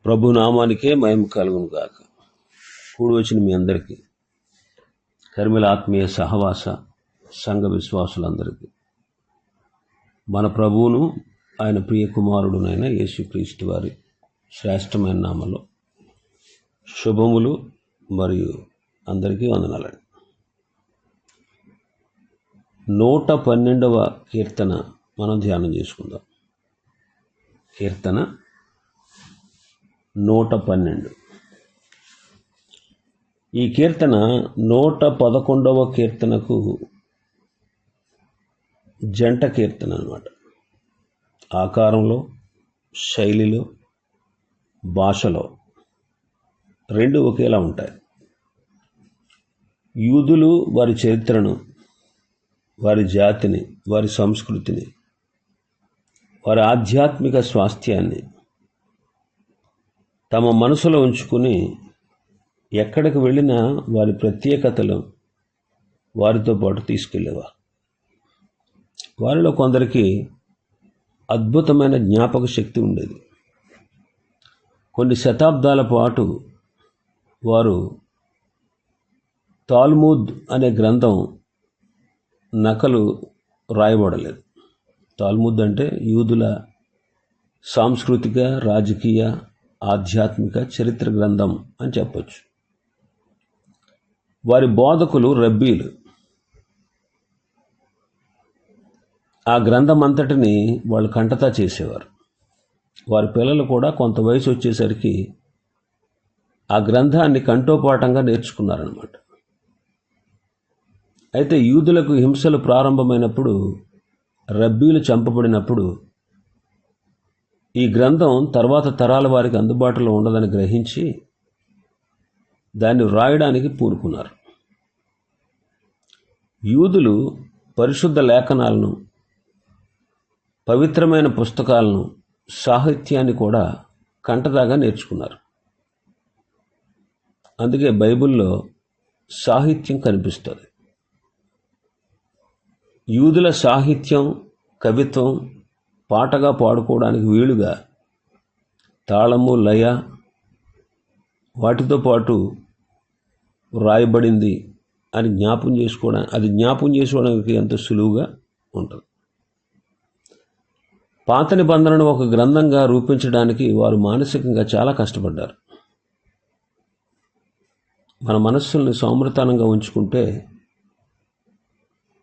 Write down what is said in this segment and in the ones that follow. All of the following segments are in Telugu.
ప్రభు నామానికే మహిమ కలుగును గాక. కూడి వచ్చిన మీ అందరికీ, కర్మిల ఆత్మీయ సహవాస సంఘ విశ్వాసులందరికీ మన ప్రభువును ఆయన ప్రియ కుమారుడునైన యేసుక్రీస్తు వారి శ్రేష్టమైన నామంలో శుభములు మరియు అందరికీ వందనాలండి. 112వ కీర్తన మనం ధ్యానం చేసుకుందాం. కీర్తన 112. ఈ కీర్తన 111వ కీర్తనకు జంట కీర్తన అన్నమాట. ఆకారంలో, శైలిలో, భాషలో రెండు ఒకేలా ఉంటాయి. యూదులు వారి చరిత్రను, వారి జాతిని, వారి సంస్కృతిని, వారి ఆధ్యాత్మిక స్వాస్థ్యాన్ని తమ మనసులో ఉంచుకుని ఎక్కడికి వెళ్ళినా వారి ప్రత్యేకతలు వారితో పాటు తీసుకెళ్ళేవారు. వారిలో కొందరికి అద్భుతమైన జ్ఞాపక శక్తి ఉండేది. కొన్ని శతాబ్దాల పాటు వారు తాల్మూద్ అనే గ్రంథం నకలు రాయబడలేదు. తాల్మూద్ అంటే యూదుల సాంస్కృతిక, రాజకీయ, ఆధ్యాత్మిక చరిత్ర గ్రంథం అని చెప్పొచ్చు. వారి బోధకులు రబ్బీలు ఆ గ్రంథం అంతటిని వాళ్ళు కంటతా చేసేవారు. వారి పిల్లలు కూడా కొంత వయసు వచ్చేసరికి ఆ గ్రంథాన్ని కంఠోపాఠంగా నేర్చుకున్నారన్నమాట. అయితే యూదులకు హింసలు ప్రారంభమైనప్పుడు, రబ్బీలు చంపబడినప్పుడు ఈ గ్రంథం తర్వాత తరాల వారికి అందుబాటులో ఉండదని గ్రహించి దాన్ని వ్రాయడానికి పూనుకున్నారు. యూదులు పరిశుద్ధ లేఖనాలను, పవిత్రమైన పుస్తకాలను, సాహిత్యాన్ని కూడా కంటదాగా నేర్చుకున్నారు. అందుకే బైబిల్లో సాహిత్యం కనిపిస్తుంది. యూదుల సాహిత్యం, కవిత్వం పాటగా పాడుకోవడానికి వీలుగా తాళము, లయ వాటితో పాటు వ్రాయబడింది అని జ్ఞాపం చేసుకోవడానికి ఎంతో సులువుగా ఉంటుంది. పాత నిబంధనను ఒక గ్రంథంగా రూపించడానికి వారు మానసికంగా చాలా కష్టపడ్డారు. మన మనస్సుల్ని సౌమ్రతనంగా ఉంచుకుంటే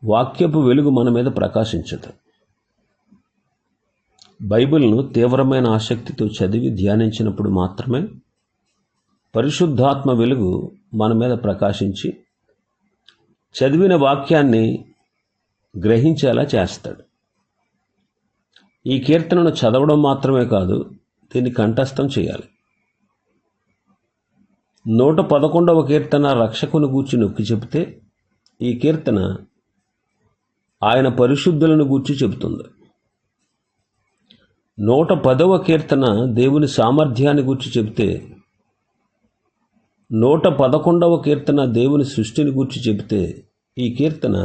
వాక్యపు వెలుగు మన మీద ప్రకాశించదు. బైబిల్ను తీవ్రమైన ఆసక్తితో చదివి ధ్యానించినప్పుడు మాత్రమే పరిశుద్ధాత్మ వెలుగు మన మీద ప్రకాశించి చదివిన వాక్యాన్ని గ్రహించేలా చేస్తాడు. ఈ కీర్తనను చదవడం మాత్రమే కాదు, దీన్ని కంఠస్థం చేయాలి. 111వ కీర్తన రక్షకుని గూర్చి నొక్కి చెబితే, ఈ కీర్తన ఆయన పరిశుద్ధులను గూర్చి చెబుతుంది. 110వ కీర్తన దేవుని సామర్థ్యాన్ని గూర్చి చెబితే, 111వ కీర్తన దేవుని సృష్టిని గూర్చి చెబితే, ఈ కీర్తన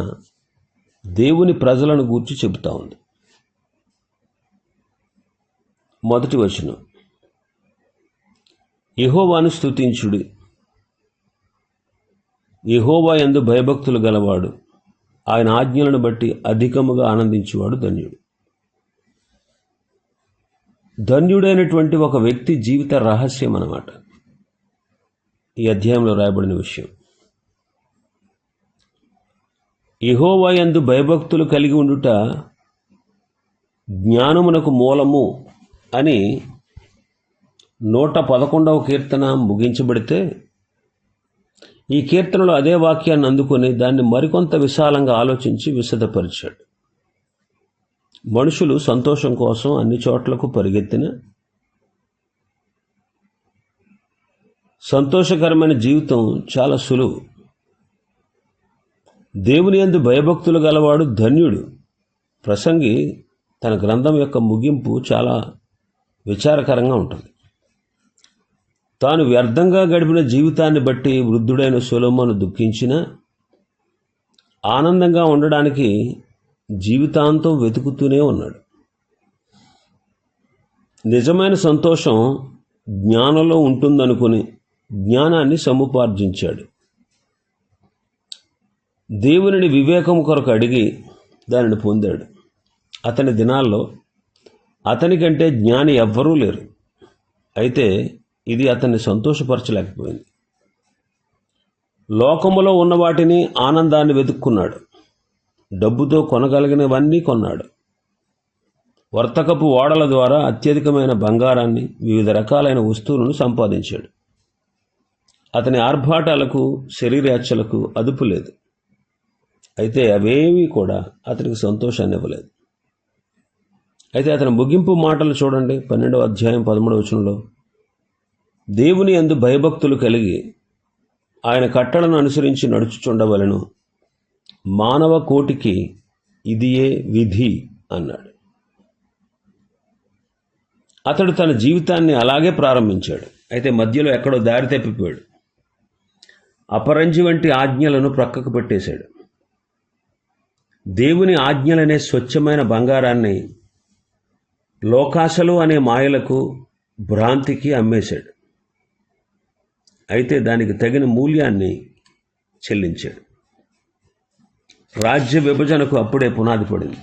దేవుని ప్రజలను గూర్చి చెబుతా ఉంది. మొదటి వచనం, యెహోవాను స్తుతించుడి, యెహోవా యందు భయభక్తులు గలవాడు, ఆయన ఆజ్ఞలను బట్టి అధికముగా ఆనందించువాడు ధన్యుడు. ధన్యుడైనటువంటి ఒక వ్యక్తి జీవిత రహస్యం అన్నమాట ఈ అధ్యాయంలో రాయబడిన విషయం. యెహోవా యందు భయభక్తులు కలిగి ఉండుట జ్ఞానమునకు మూలము అని 111వ కీర్తన ముగించబడితే, ఈ కీర్తనలో అదే వాక్యాన్ని అందుకొని దాన్ని మరికొంత విశాలంగా ఆలోచించి విశదపరిచాడు. మనుషులు సంతోషం కోసం అన్ని చోట్లకు పరిగెత్తిన సంతోషకరమైన జీవితం చాలా సులువు. దేవుని యందు భయభక్తులు గలవాడు ధన్యుడు. ప్రసంగి తన గ్రంథం యొక్క ముగింపు చాలా విచారకరంగా ఉంటుంది. తాను వ్యర్థంగా గడిపిన జీవితాన్ని బట్టి వృద్ధుడైన సొలొమోను దుఃఖించిన ఆనందంగా ఉండడానికి జీవితాంతం వెతుకుతూనే ఉన్నాడు. నిజమైన సంతోషం జ్ఞానంలో ఉంటుందనుకుని జ్ఞానాన్ని సముపార్జించాడు. దేవునిని వివేకం కొరకు అడిగి దానిని పొందాడు. అతని దినాల్లో అతనికంటే జ్ఞాని ఎవ్వరూ లేరు. అయితే ఇది అతన్ని సంతోషపరచలేకపోయింది. లోకములో ఉన్న వాటిని, ఆనందాన్ని వెతుక్కున్నాడు. డబ్బుతో కొనగలిగినవన్నీ కొన్నాడు. వర్తకపు ఓడల ద్వారా అత్యధికమైన బంగారాన్ని, వివిధ రకాలైన వస్తువులను సంపాదించాడు. అతని ఆర్భాటాలకు, శరీరేచ్ఛలకు అదుపు లేదు. అయితే అవేవి కూడా అతనికి సంతోషాన్ని ఇవ్వలేదు. అయితే అతని ముగింపు మాటలు చూడండి. 12వ అధ్యాయం 13వ వచనంలో, దేవుని యందు భయభక్తులు కలిగి ఆయన కట్టడను అనుసరించి నడుచుచుండవలెను, మానవ కోటికి ఇదియే విధి అన్నాడు. అతడు తన జీవితాన్ని అలాగే ప్రారంభించాడు. అయితే మధ్యలో ఎక్కడో దారి తప్పిపోయాడు. అపరంజి వంటి ఆజ్ఞలను ప్రక్కకు పెట్టేశాడు. దేవుని ఆజ్ఞలనే స్వచ్ఛమైన బంగారాన్ని లోకాశలు అనే మాయలకు, భ్రాంతికి అమ్మేశాడు. అయితే దానికి తగిన మూల్యాన్ని చెల్లించాడు. రాజ్య విభజనకు అప్పుడే పునాది పడింది.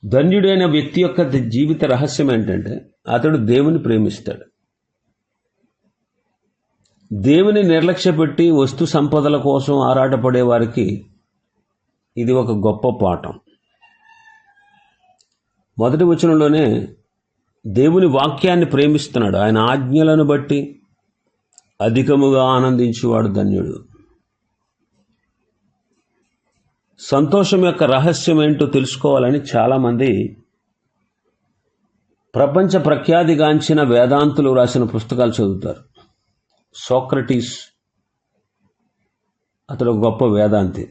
ధన్యుడైన వ్యక్తి యొక్క జీవిత రహస్యం ఏంటంటే అతడు దేవుని ప్రేమిస్తాడు. దేవుని నిర్లక్ష్యపెట్టి వస్తు సంపదల కోసం ఆరాటపడే వారికి ఇది ఒక గొప్ప పాఠం. మొదటి వచనంలోనే దేవుని వాక్యాన్ని ప్రేమిస్తున్నాడు. ఆయన ఆజ్ఞలను బట్టి అధికముగా ఆనందించేవాడు ధన్యుడు. సంతోషం యొక్క రహస్యం ఏంటో తెలుసుకోవాలని చాలామంది ప్రపంచ ప్రఖ్యాతిగాంచిన వేదాంతులు రాసిన పుస్తకాలు చదువుతారు. సోక్రటీస్ అతడు గొప్ప వేదాంతి.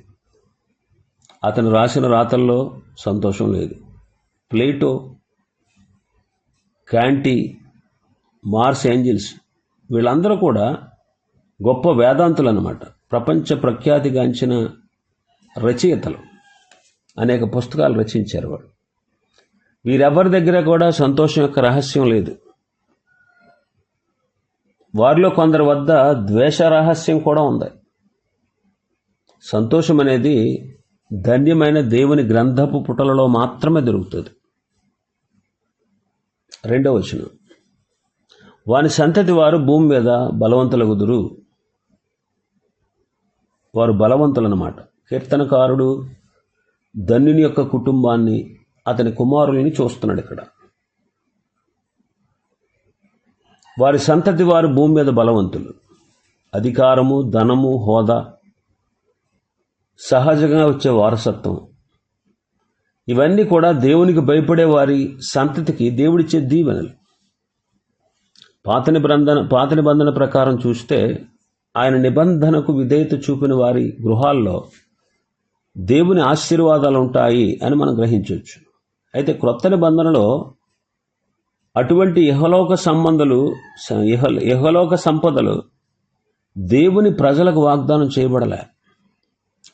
అతను రాసిన రాతల్లో సంతోషం లేదు. ప్లేటో, కాంటీ, మార్స్ ఏంజిల్స్ వీళ్ళందరూ కూడా గొప్ప వేదాంతులు అన్నమాట. ప్రపంచ ప్రఖ్యాతిగాంచిన రచయితలు. అనేక పుస్తకాలు రచించారు వాళ్ళు. వీరెవరి దగ్గర కూడా సంతోషం యొక్క రహస్యం లేదు. వారిలో కొందరి వద్ద ద్వేష రహస్యం కూడా ఉంది. సంతోషం అనేది ధన్యమైన దేవుని గ్రంథపు పుటలలో మాత్రమే దొరుకుతుంది. 2వ వచనం, వాని సంతతి వారు భూమి మీద బలవంతులగుదురు. వారు బలవంతులన్నమాట. కీర్తనకారుడు ధన్యుని యొక్క కుటుంబాన్ని, అతని కుమారుల్ని చూస్తున్నాడు ఇక్కడ. వారి సంతతి వారు భూమి మీద బలవంతులు. అధికారము, ధనము, హోదా, సహజంగా వచ్చే వారసత్వం, ఇవన్నీ కూడా దేవునికి భయపడే వారి సంతతికి దేవుడిచ్చే దీవెనలు. పాత నిబంధన ప్రకారం చూస్తే ఆయన నిబంధనకు విధేయత చూపిన వారి గృహాల్లో దేవుని ఆశీర్వాదాలు ఉంటాయి అని మనం గ్రహించవచ్చు. అయితే క్రొత్త నిబంధనలో అటువంటి ఇహలోక సంపదలు దేవుని ప్రజలకు వాగ్దానం చేయబడలే.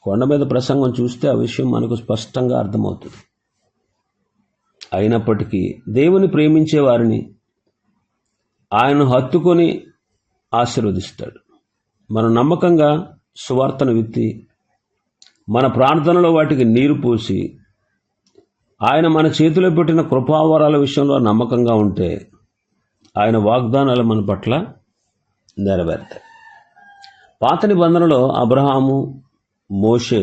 కొండ మీద ప్రసంగం చూస్తే ఆ విషయం మనకు స్పష్టంగా అర్థమవుతుంది. అయినప్పటికీ దేవుని ప్రేమించే వారిని ఆయన హత్తుకొని ఆశీర్వదిస్తాడు. మనం నమ్మకంగా సువార్తను విత్తి మన ప్రార్థనలో వాటికి నీరు పోసి ఆయన మన చేతిలో పెట్టిన కృపావరాల విషయంలో నమ్మకంగా ఉంటే ఆయన వాగ్దానాలు మన పట్ల నెరవేరుతాయి. పాత నిబంధనలో అబ్రహాము, మోషే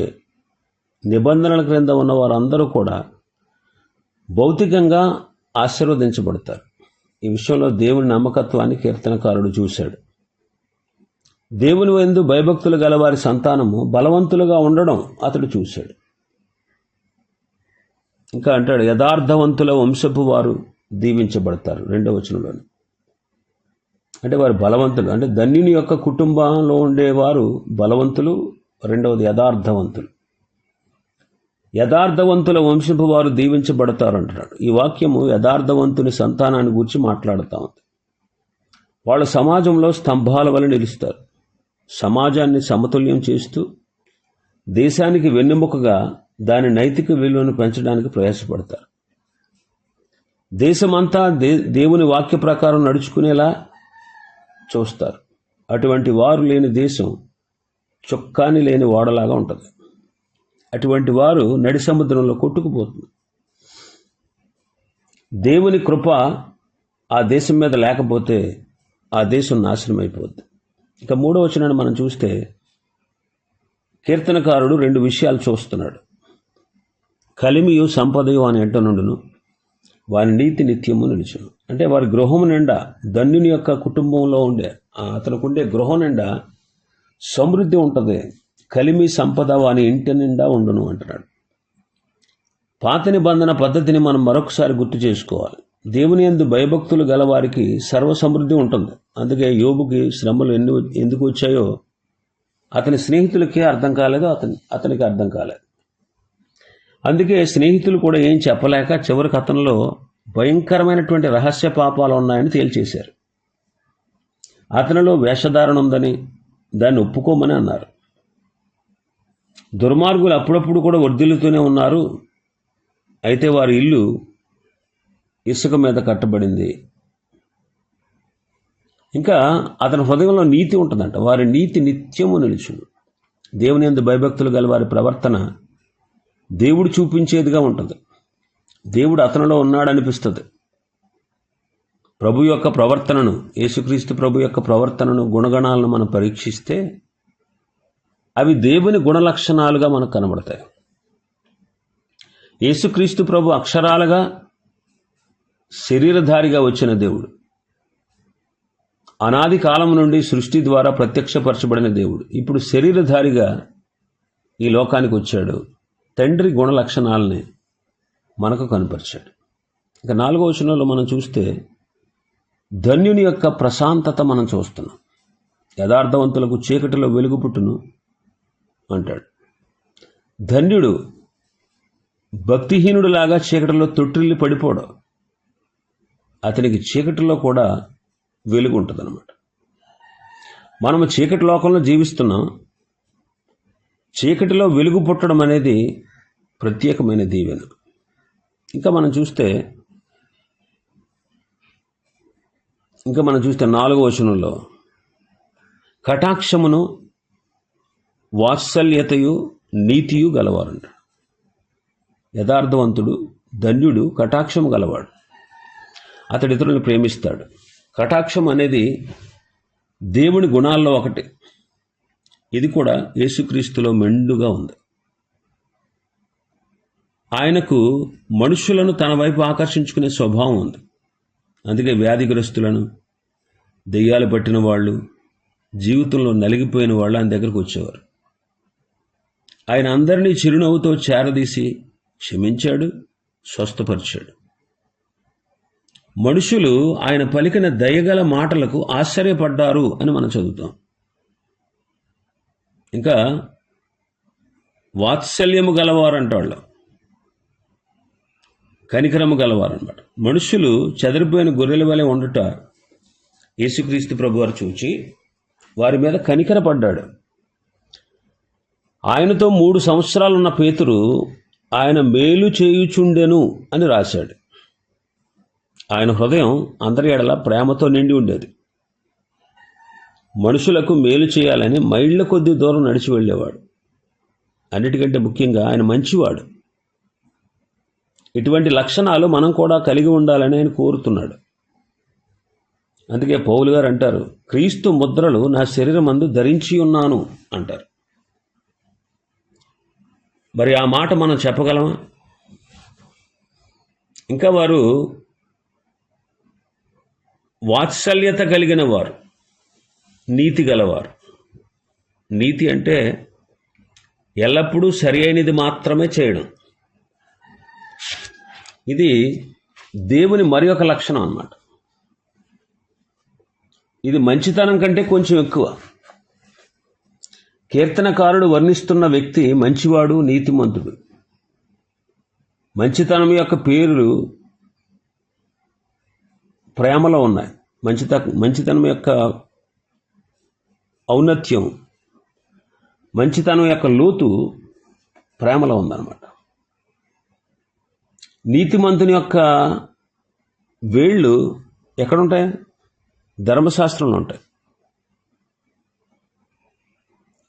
నిబంధనల క్రింద ఉన్న వారందరూ కూడా భౌతికంగా ఆశీర్వదించబడతారు. ఈ విషయంలో దేవుని నమ్మకత్వాన్ని కీర్తనకారుడు చూశాడు. దేవుని యందు భయభక్తులు గల వారి సంతానము బలవంతులుగా ఉండడం అతడు చూశాడు. ఇంకా అంటాడు, యథార్థవంతుల వంశపు వారు దీవించబడతారు. 2వ వచనంలోని, అంటే వారు బలవంతులు, అంటే ధన్యుని యొక్క కుటుంబంలో ఉండేవారు బలవంతులు. 2వది యథార్థవంతులు. యథార్థవంతుల వంశపు వారు దీవించబడతారు అంటున్నాడు. ఈ వాక్యము యథార్థవంతుని సంతానాన్ని గురించి మాట్లాడుతూ ఉంది. వాళ్ళు సమాజంలో స్తంభాల వల్ల నిలుస్తారు. సమాజాన్ని సమతుల్యం చేస్తూ దేశానికి వెన్నెముకగా దాని నైతిక విలువను పెంచడానికి ప్రయాసపడతారు. దేశమంతా దేవుని వాక్య ప్రకారం నడుచుకునేలా చూస్తారు. అటువంటి వారు లేని దేశం చొక్కాని లేని ఓడలాగా ఉంటుంది. అటువంటి వారు నడి సముద్రంలో కొట్టుకుపోతుంది. దేవుని కృప ఆ దేశం మీద లేకపోతే ఆ దేశం నాశనం అయిపోద్ది. ఇక 3వ వచనాన్ని మనం చూస్తే కీర్తనకారుడు 2 విషయాలు చూస్తున్నాడు. కలిమియు సంపదయు అని ఎంట నుండును, వారి నీతి నిత్యము నిలుచును. అంటే వారి గృహం నిండా, ధన్యుని యొక్క కుటుంబంలో ఉండే అతనుకుండే గృహం నిండా సమృద్ధి ఉంటుంది. కలిమి సంపద వాని ఇంటి నిండా ఉండును అంటున్నాడు. పాత నిబంధన పద్ధతిని మనం మరొకసారి గుర్తు చేసుకోవాలి. దేవుని యందు భయభక్తులు గలవారికి సర్వ సమృద్ధి ఉంటుంది. అందుకే యోబుకి శ్రమలు ఎందుకు వచ్చాయో అతని స్నేహితులకే అర్థం కాలేదు, అతనికి అర్థం కాలేదు. అందుకే స్నేహితులు కూడా ఏం చెప్పలేక చివరికి అతనిలో భయంకరమైనటువంటి రహస్య పాపాలు ఉన్నాయని తేల్చేశారు. అతనిలో వేషధారణ ఉందని దాన్ని ఒప్పుకోమని అన్నారు. దుర్మార్గులు అప్పుడప్పుడు కూడా వర్ధిల్లుతూనే ఉన్నారు. అయితే వారి ఇల్లు ఇసుక మీద కట్టబడింది. ఇంకా అతని హృదయంలో నీతి ఉంటుందంట. వారి నీతి నిత్యము నిలుచును. దేవుని యందు భయభక్తులు గల వారి ప్రవర్తన దేవుడు చూపించేదిగా ఉంటుంది. దేవుడు అతనిలో ఉన్నాడనిపిస్తుంది. ప్రభు యొక్క ప్రవర్తనను, యేసుక్రీస్తు ప్రభు యొక్క ప్రవర్తనను, గుణగణాలను మనం పరీక్షిస్తే అవి దేవుని గుణలక్షణాలుగా మనకు కనబడతాయి. యేసుక్రీస్తు ప్రభు అక్షరాలుగా శరీరధారిగా వచ్చిన దేవుడు. అనాది కాలం నుండి సృష్టి ద్వారా ప్రత్యక్షపరచబడిన దేవుడు ఇప్పుడు శరీరధారిగా ఈ లోకానికి వచ్చాడు. తండ్రి గుణ లక్షణాలని మనకు కనపరిచాడు. ఇక 4వ వచనంలో మనం చూస్తే ధన్యుని యొక్క ప్రశాంతత మనం చూస్తున్నాం. యథార్థవంతులకు చీకటిలో వెలుగు పుట్టును అంటాడు. ధన్యుడు భక్తిహీనుడిలాగా చీకటిలో తొట్టిల్లి పడిపోవడం. అతనికి చీకటిలో కూడా వెలుగు ఉంటుంది అన్నమాట. మనము చీకటి లోకంలో జీవిస్తున్నాం. చీకటిలో వెలుగు పుట్టడం అనేది ప్రత్యేకమైన దీవెన. ఇంకా మనం చూస్తే 4వ వచనంలో కటాక్షమును వాత్సల్యతయు నీతియు గలవారంట. యథార్థవంతుడు ధన్యుడు కటాక్షము గలవాడు. అతడు ఇతరులను ప్రేమిస్తాడు. కటాక్షం అనేది దేవుని గుణాల్లో ఒకటి. ఇది కూడా యేసుక్రీస్తులో మెండుగా ఉంది. ఆయనకు మనుషులను తన వైపు ఆకర్షించుకునే స్వభావం ఉంది. అందుకే వ్యాధిగ్రస్తులను, దెయ్యాలు పట్టిన వాళ్ళు, జీవితంలో నలిగిపోయిన వాళ్ళు ఆయన దగ్గరకు వచ్చేవారు. ఆయన అందరినీ చిరునవ్వుతో చేరదీసి క్షమించాడు, స్వస్థపరిచాడు. మనుషులు ఆయన పలికిన దయగల మాటలకు ఆశ్చర్యపడ్డారు అని మనం చదువుతాం. ఇంకా వాత్సల్యము గలవారంటాళ్ళు, కనికరము గలవారన్నమాట. మనుషులు చెదిరిపోయిన గొర్రెల వలె ఉండుట యేసుక్రీస్తు ప్రభువారు చూచి వారి మీద కనికరపడ్డాడు. ఆయనతో 3 సంవత్సరాలున్న పేతురు ఆయన మేలు చేయుచుండెను అని రాశాడు. ఆయన హృదయం అందరి ఎడల ప్రేమతో నిండి ఉండేది. మనుషులకు మేలు చేయాలని మైళ్ళ కొద్ది దూరం నడిచి వెళ్ళేవాడు. అన్నిటికంటే ముఖ్యంగా ఆయన మంచివాడు. ఇటువంటి లక్షణాలు మనం కూడా కలిగి ఉండాలని ఆయన కోరుతున్నాడు. అందుకే పౌలు గారు అంటారు, క్రీస్తు ముద్రలు నా శరీరమందు ధరించి ఉన్నాను అంటారు. మరి ఆ మాట మనం చెప్పగలమా? ఇంకా వారు వాత్సల్యత కలిగిన వారు, నీతి గలవారు. నీతి అంటే ఎల్లప్పుడూ సరి అయినది మాత్రమే చేయడం. ఇది దేవుని మరి ఒక లక్షణం అన్నమాట. ఇది మంచితనం కంటే కొంచెం ఎక్కువ. కీర్తనకారుడు వర్ణిస్తున్న వ్యక్తి మంచివాడు, నీతిమంతుడు. మంచితనం యొక్క పేర్లు ప్రేమలో ఉన్నాయి. మంచితనం యొక్క ఔన్నత్యం, మంచితనం యొక్క లోతు ప్రేమలో ఉందన్నమాట. నీతిమంతుని యొక్క వేళ్ళు ఎక్కడుంటాయి? ధర్మశాస్త్రంలో ఉంటాయి.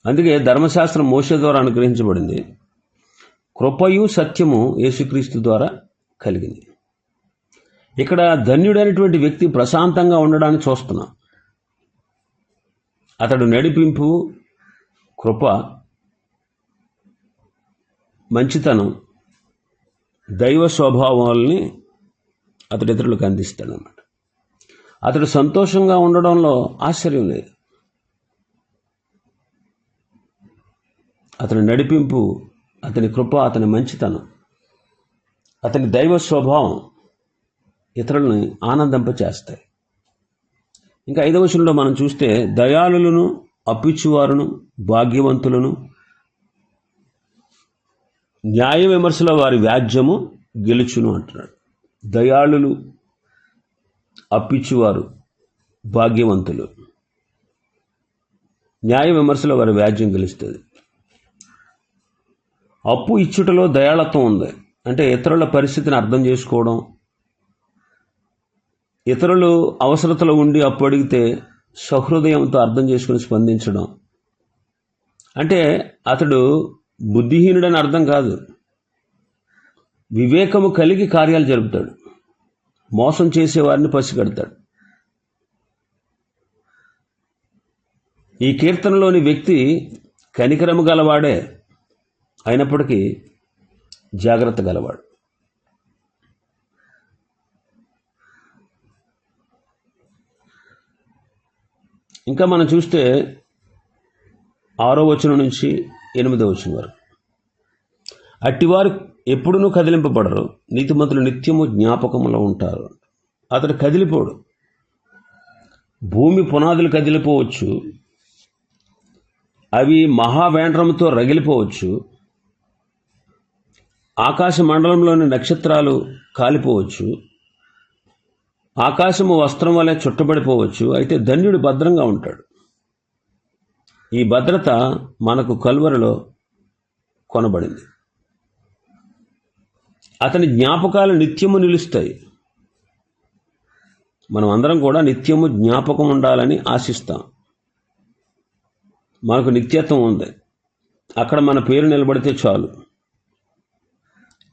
అందుకే ధర్మశాస్త్రం మోషే ద్వారా అనుగ్రహించబడింది. కృపయు సత్యము యేసుక్రీస్తు ద్వారా కలిగింది. ఇక్కడ ధన్యుడైనటువంటి వ్యక్తి ప్రశాంతంగా ఉండడాన్ని చూస్తున్నాం. అతడు నడిపింపు, కృప, మంచితనం, దైవ స్వభావాలని అతడు ఇతరులకు అందిస్తాడు అన్నమాట. అతడు సంతోషంగా ఉండడంలో ఆశ్చర్యం లేదు. అతని నడిపింపు, అతని కృప, అతని మంచితనం, అతని దైవ స్వభావం ఇతరులని ఆనందింపచేస్తాయి. ఇంకా 5వ వచనంలో మనం చూస్తే దయాళులను, అప్పిచ్చువారును, భాగ్యవంతులను, న్యాయ విమర్శల వారి వ్యాజ్యము గెలుచును అంటున్నాడు. దయాళులు, అప్పిచ్చువారు, భాగ్యవంతులు, న్యాయ విమర్శల వారి వ్యాజ్యం గెలుస్తుంది. అప్పు ఇచ్చుటలో దయాళత్వం ఉంది. అంటే ఇతరుల పరిస్థితిని అర్థం చేసుకోవడం, ఇతరులు అవసరతలో ఉండి అప్పు అడిగితే సహృదయంతో అర్థం చేసుకుని స్పందించడం. అంటే అతడు బుద్ధిహీనుడని అర్థం కాదు, వివేకము కలిగి కార్యాలు జరుపుతాడు, మోసం చేసేవారిని పసిగడతాడు. ఈ కీర్తనలోని వ్యక్తి కనికరము గలవాడే అయినప్పటికీ జాగ్రత్త గలవాడు. ఇంకా మనం చూస్తే 6వ వచనం నుంచి 8వ వచనం వరకు, అట్టివారు ఎప్పుడునూ కదిలింపబడరు, నీతిమంతులు నిత్యము జ్ఞాపకములో ఉంటారు. అతడు కదిలిపోడు. భూమి పునాదులు కదిలిపోవచ్చు, అవి మహావేండ్రంతో రగిలిపోవచ్చు, ఆకాశ మండలంలోని నక్షత్రాలు కాలిపోవచ్చు, ఆకాశము వస్త్రం వలె చుట్టబడిపోవచ్చు. అయితే ధన్యుడు భద్రంగా ఉంటాడు. ఈ భద్రత మనకు కల్వరిలో కొనబడింది. అతని జ్ఞాపకాలు నిత్యము నిలుస్తాయి. మనం అందరం కూడా నిత్యము జ్ఞాపకం ఉండాలని ఆశిస్తాం. మనకు నిత్యత్వం ఉంది, అక్కడ మన పేరు నిలబడితే చాలు.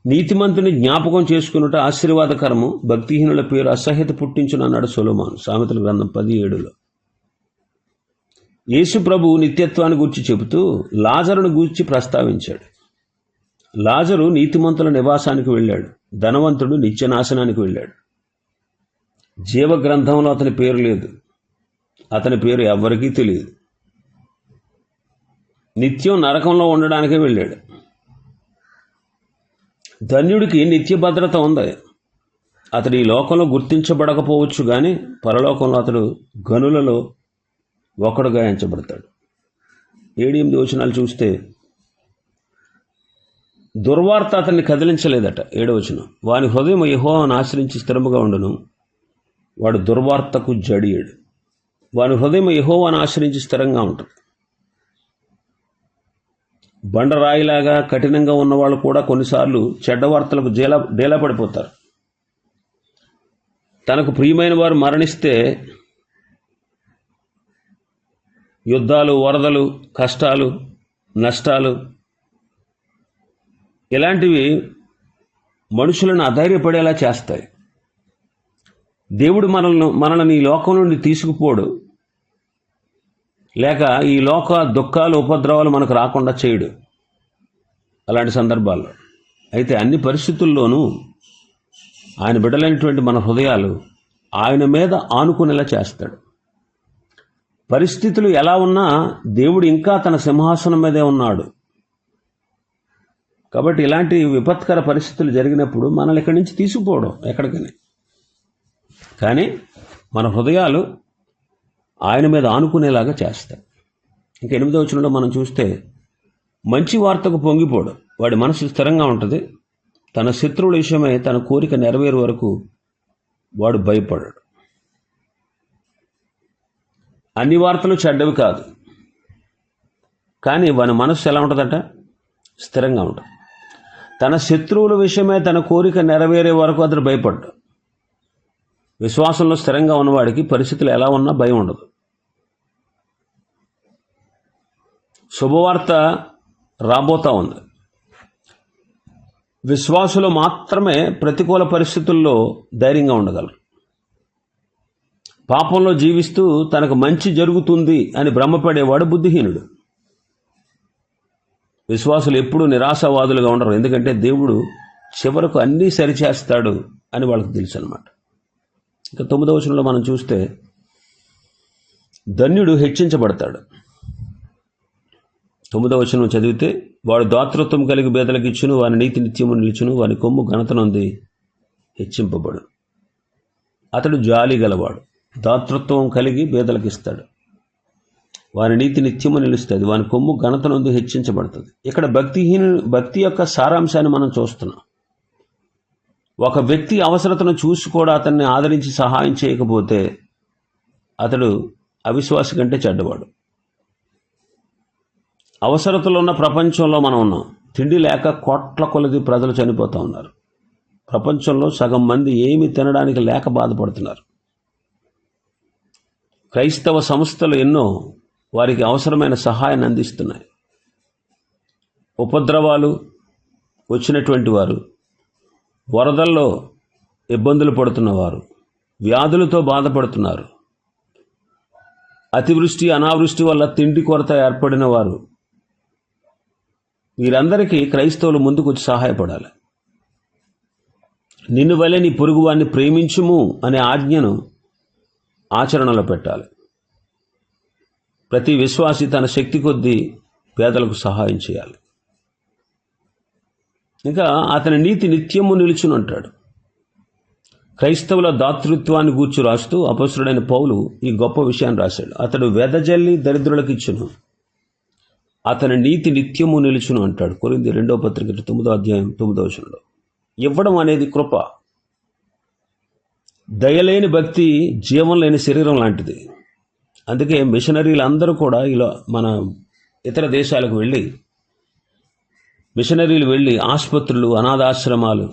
నీతిమంతుని జ్ఞాపకం చేసుకున్నట ఆశీర్వాదకరము, భక్తిహీనుల పేరు అసహ్యత పుట్టించును అన్నాడు సొలొమోను సామెతల గ్రంథం 17:7. యేసు ప్రభు నిత్యత్వాన్ని గూర్చి చెబుతూ లాజరును గూర్చి ప్రస్తావించాడు. లాజరు నీతిమంతుల నివాసానికి వెళ్ళాడు, ధనవంతుడు నిత్యనాశనానికి వెళ్ళాడు. జీవ గ్రంథంలో అతని పేరు లేదు, అతని పేరు ఎవ్వరికీ తెలియదు. నిత్యం నరకంలో ఉండడానికే వెళ్ళాడు. ధన్యుడికి నిత్య భద్రత ఉంది. అతడు ఈ లోకంలో గుర్తించబడకపోవచ్చు, కానీ పరలోకంలో అతడు గనులలో ఒకడుగా ఎంచబడతాడు. 7-8 వచనాలు చూస్తే దుర్వార్త అతన్ని కదిలించలేదట. 7వ వచనం, వాని హృదయం యెహోవాను ఆశ్రయించి స్థిరముగా ఉండును, వాడు దుర్వార్తకు జడియడు. వాని హృదయం యెహోవాను ఆశ్రయించి స్థిరంగా ఉంటుంది. బండరాయిలాగా కఠినంగా ఉన్నవాళ్ళు కూడా కొన్నిసార్లు చెడ్డ వార్తలకు డేలా పడిపోతారు. తనకు ప్రియమైన వారు మరణిస్తే యుద్ధాలు, వరదలు, కష్టాలు, నష్టాలు ఇలాంటివి మనుషులను అధైర్యపడేలా చేస్తాయి. దేవుడు మనల్ని ఈ లోకం నుండి తీసుకుపోడు, లేక ఈ లోక దుఃఖాలు, ఉపద్రవాలు మనకు రాకుండా చేయడు అలాంటి సందర్భాల్లో. అయితే అన్ని పరిస్థితుల్లోనూ ఆయన బిడ్డలైనటువంటి మన హృదయాలు ఆయన మీద ఆనుకునేలా చేస్తాడు. పరిస్థితులు ఎలా ఉన్నా దేవుడు ఇంకా తన సింహాసనం మీదే ఉన్నాడు. కాబట్టి ఇలాంటి విపత్కర పరిస్థితులు జరిగినప్పుడు మనల్ని ఇక్కడి నుంచి తీసుకుపోవడం ఎక్కడికని, కానీ మన హృదయాలు ఆయన మీద ఆనుకునేలాగా చేస్తాయి. ఇంకా 8వ వచనంలో మనం చూస్తే మంచి వార్తకు పొంగిపోడు, వాడి మనసు స్థిరంగా ఉంటుంది. తన శత్రువుల విషయమై తన కోరిక నెరవేరు వరకు వాడు భయపడాడు. అన్ని వార్తలు చెడ్డవి కాదు, కానీ వాని మనస్సు ఎలా ఉంటుందట? స్థిరంగా ఉంటుంది. తన శత్రువుల విషయమై తన కోరిక నెరవేరే వరకు అతడు భయపడ్డాడు. విశ్వాసంలో స్థిరంగా ఉన్నవాడికి పరిస్థితులు ఎలా ఉన్నా భయం ఉండదు. శుభవార్త రాబోతా ఉంది. విశ్వాసులు మాత్రమే ప్రతికూల పరిస్థితుల్లో ధైర్యంగా ఉండగలరు. పాపంలో జీవిస్తూ తనకు మంచి జరుగుతుంది అని భ్రమపడేవాడు బుద్ధిహీనుడు. విశ్వాసులు ఎప్పుడూ నిరాశావాదులుగా ఉండరు, ఎందుకంటే దేవుడు చివరకు అన్నీ సరిచేస్తాడు అని వాళ్ళకి తెలుసు అన్నమాట. ఇక 9వ వచనంలో మనం చూస్తే ధన్యుడు హెచ్చించబడతాడు. 9వ వచనం చదివితే, వాడు దాతృత్వం కలిగి బేదలకు ఇచ్చును, వాని నీతి నిత్యము నిలుచును, వాని కొమ్ము ఘనత నొంది హెచ్చింపబడు. అతడు జాలి గలవాడు, దాతృత్వం కలిగి బేదలకు ఇస్తాడు, వాని నీతి నిత్యము నిలుస్తుంది, వాని కొమ్ము ఘనత నొంది హెచ్చించబడుతుంది. ఇక్కడ భక్తి యొక్క సారాంశాన్ని మనం చూస్తున్నాం. ఒక వ్యక్తి అవసరతను చూసి కూడా అతన్ని ఆదరించి సహాయం చేయకపోతే అతడు అవిశ్వాసి కంటే చెడ్డవాడు. అవసరతలో ఉన్న ప్రపంచంలో మనం ఉన్నాం. తిండి లేక కోట్ల కొలది ప్రజలు చనిపోతూ ఉన్నారు. ప్రపంచంలో సగం మంది ఏమి తినడానికి లేక బాధపడుతున్నారు. క్రైస్తవ సంస్థలు ఎన్నో వారికి అవసరమైన సహాయాన్ని అందిస్తున్నాయి. ఉపద్రవాలు వచ్చినటువంటి వారు, వరదల్లో ఇబ్బందులు పడుతున్నవారు, వ్యాధులతో బాధపడుతున్నారు, అతివృష్టి అనావృష్టి వల్ల తిండి కొరత ఏర్పడిన వారు, వీరందరికీ క్రైస్తవులు ముందుకు వచ్చి సహాయపడాలి. నిన్ను వలె నీ పొరుగువాన్ని ప్రేమించుము అనే ఆజ్ఞను ఆచరణలో పెట్టాలి. ప్రతి విశ్వాసి తన శక్తి కొద్దీ పేదలకు సహాయం చేయాలి. ఇంకా అతని నీతి నిత్యము నిలుచును అంటాడు. క్రైస్తవుల దాతృత్వాన్ని గూర్చి రాస్తూ అపొస్తలుడైన పౌలు ఈ గొప్ప విషయాన్ని రాశాడు. అతడు వెదజల్లి దరిద్రులకు ఇచ్చును, అతని నీతి నిత్యము నిలుచును అంటాడు. కొరింథీ 2వ పత్రిక 9వ అధ్యాయం 9వ వచనంలో. ఇవ్వడం అనేది కృప. దయలేని భక్తి జీవం లేని శరీరం లాంటిది. అందుకే మిషనరీలు అందరూ కూడా ఇలా మన ఇతర దేశాలకు వెళ్ళి ఆసుపత్రులు, అనాథాశ్రమాలు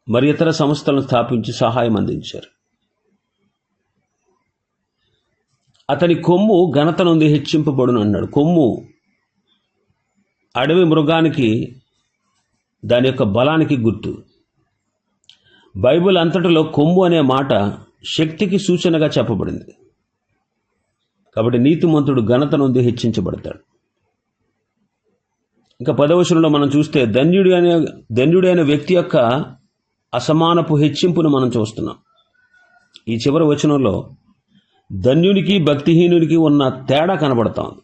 మరి ఇతర సంస్థలను స్థాపించి సహాయం అందించారు. అతని కొమ్ము ఘనత నుండి హెచ్చింపబడును అన్నాడు. కొమ్ము అడవి మృగానికి దాని యొక్క బలానికి గుర్తు. బైబిల్ అంతటిలో కొమ్ము అనే మాట శక్తికి సూచనగా చెప్పబడింది. కాబట్టి నీతిమంతుడు ఘనత నుండి హెచ్చించబడతాడు. ఇంకా 10వ వచనంలో మనం చూస్తే ధన్యుడైన వ్యక్తి యొక్క అసమానపు హెచ్చింపును మనం చూస్తున్నాం. ఈ చివరి వచనంలో ధన్యునికి భక్తిహీనునికి ఉన్న తేడా కనబడతా ఉంది.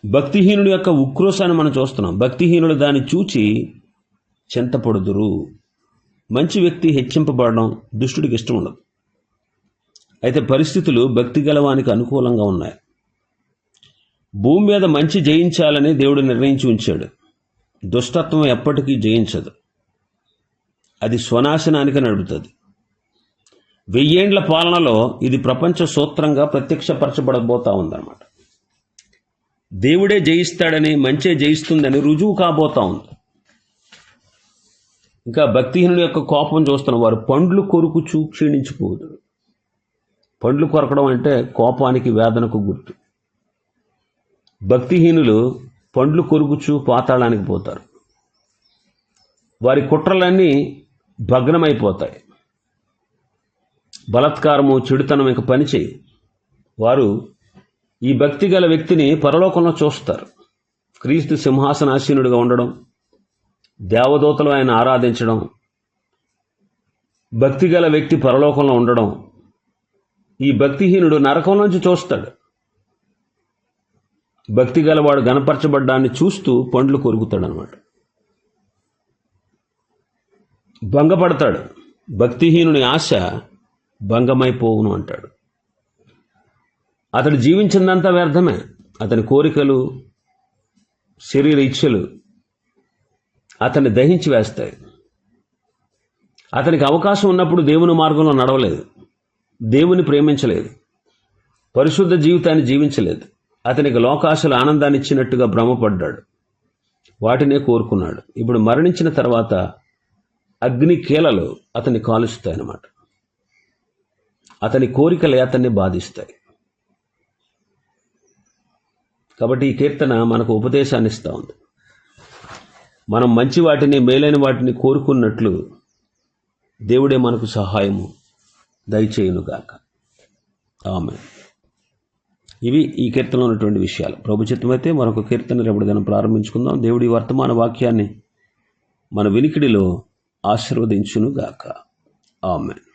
భక్తిహీనుడి యొక్క ఉక్రోషాన్ని మనం చూస్తున్నాం. భక్తిహీనుడు దాన్ని చూచి చింతపడుదురు. మంచి వ్యక్తి హెచ్చింపబడడం దుష్టుడికి ఇష్టం ఉండదు. అయితే పరిస్థితులు భక్తి గలవానికి అనుకూలంగా ఉన్నాయి. భూమి మీద మంచి జయించాలని దేవుడు నిర్ణయించి ఉంచాడు. దుష్టత్వం ఎప్పటికీ జయించదు, అది స్వనాశనానికి నడుపుతుంది. 1000 ఏండ్ల పాలనలో ఇది ప్రపంచ సూత్రంగా ప్రత్యక్షపరచబడబోతా ఉందన్నమాట. దేవుడే జయిస్తాడని, మంచే జయిస్తుందని రుజువు కాబోతా ఉంది. ఇంకా భక్తిహీనుల యొక్క కోపం చూస్తున్న వారు పండ్లు కొరుకుచూ క్షీణించిపోదు. పండ్లు కొరకడం అంటే కోపానికి, వేదనకు గుర్తు. భక్తిహీనులు పండ్లు కొరుకుచూ పాతాళానికి పోతారు. వారి కుట్రలన్నీ భగ్నమైపోతాయి. బలాత్కారము, చెడుతనం ఇక పనిచేయి. వారు ఈ భక్తి గల వ్యక్తిని పరలోకంలో చూస్తారు. క్రీస్తు సింహాసనాసీనుడిగా ఉండడం, దేవదూతలు ఆయన ఆరాధించడం, భక్తి గల వ్యక్తి పరలోకంలో ఉండడం, ఈ భక్తిహీనుడు నరకంలోంచి చూస్తాడు. భక్తి గలవాడు గణపరచబడ్డాన్ని చూస్తూ పండ్లు కొరుకుతాడు అన్నమాట. భంగపడతాడు. భక్తిహీనుని ఆశ భంగమైపోవును అంటాడు. అతడు జీవించిందంతా వ్యర్థమే. అతని కోరికలు, శరీర ఇచ్ఛలు అతన్ని దహించి వేస్తాయి. అతనికి అవకాశం ఉన్నప్పుడు దేవుని మార్గంలో నడవలేదు, దేవుని ప్రేమించలేదు, పరిశుద్ధ జీవితాన్ని జీవించలేదు. అతనికి లోకాశలు ఆనందాన్ని ఇచ్చినట్టుగా భ్రమపడ్డాడు, వాటినే కోరుకున్నాడు. ఇప్పుడు మరణించిన తర్వాత అగ్ని కీలలు అతన్ని కాలుస్తాయి అన్నమాట. అతని కోరికలే అతన్ని బాధిస్తాయి. కాబట్టి ఈ కీర్తన మనకు ఉపదేశాన్ని ఇస్తూ ఉంది. మనం మంచి వాటిని, మేలైన వాటిని కోరుకున్నట్లు దేవుడే మనకు సహాయము దయచేయునుగాక. ఆమేన్. ఇవి ఈ కీర్తనలో ఉన్నటువంటి విషయాలు. ప్రభు చిత్తమైతే మరొక కీర్తన రేపటి దినం ప్రారంభించుకుందాం. దేవుడి వర్తమాన వాక్యాన్ని మన వినికిడిలో ఆశీర్వదించునుగాక. ఆమేన్.